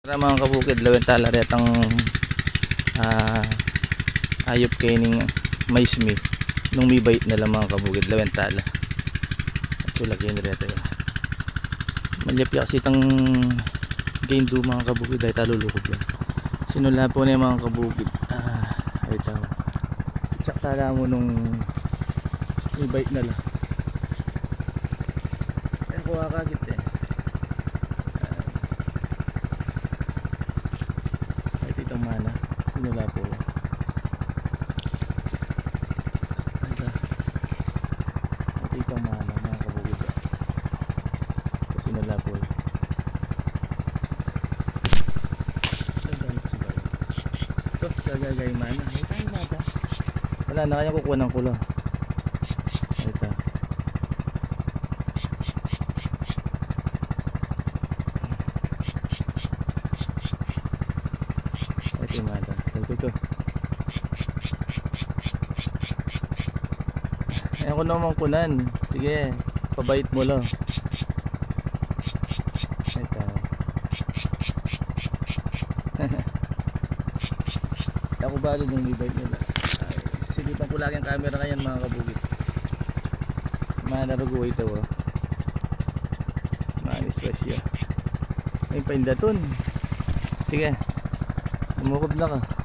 Para mga kabukid, lawin talaret ang ayop kaining maismi nung may bait na lang mga kabukid, lawin tala at tulagyan rito ya malyapya kasi itang gain do mga kabukid ay talulukod yan sinula po na yung mga kabukid ay tao tsak tala mo nung may bait na lang ay kuha kagit eh. Itong mana sinula po yan itong mana mga kabukid sinula po yan ito gagagay mana wala na kaya kukuha ng kulo ito yung mata ito ayan ko naman kunan sige pabait mo lang ito ako balo nung libay nila sisilipan ko lagi ang camera kayan mga kabugit manarugo ito manis wasya may paindaton sige umukod na ka